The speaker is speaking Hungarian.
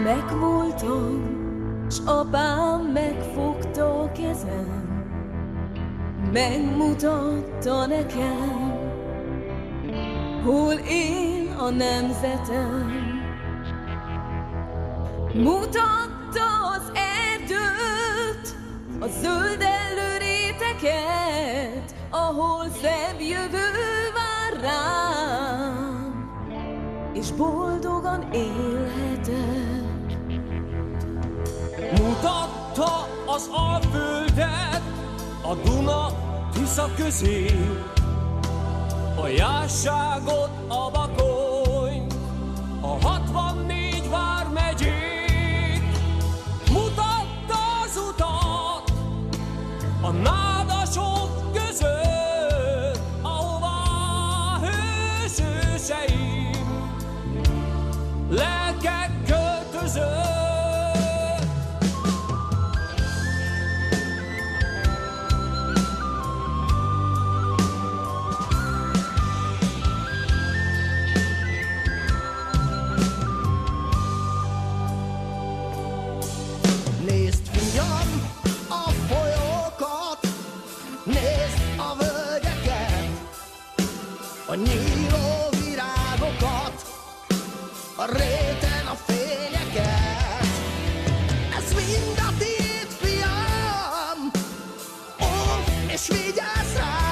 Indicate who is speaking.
Speaker 1: Megvoltam, s apám megfogta a kezem, megmutatta nekem, hol él a nemzetem. Mutatta az erdőt, a zöldellő réteket, ahol szebb jövő vár rám, és boldogan élhetek.
Speaker 2: Mutatta az Alföldet, a Duna Tisza közé, a Jászságot, a Bakolyt, a 64 vármegyét. Mutatta az utat a nádasok között, ahová hős őseim lelkek költözött.
Speaker 3: Nézd, fiam, a folyókat, nézd a völgyeket, a nyíló virágokat, a réten a fényeket. Ez mind a tiéd, fiam, ó, és vigyázz rá!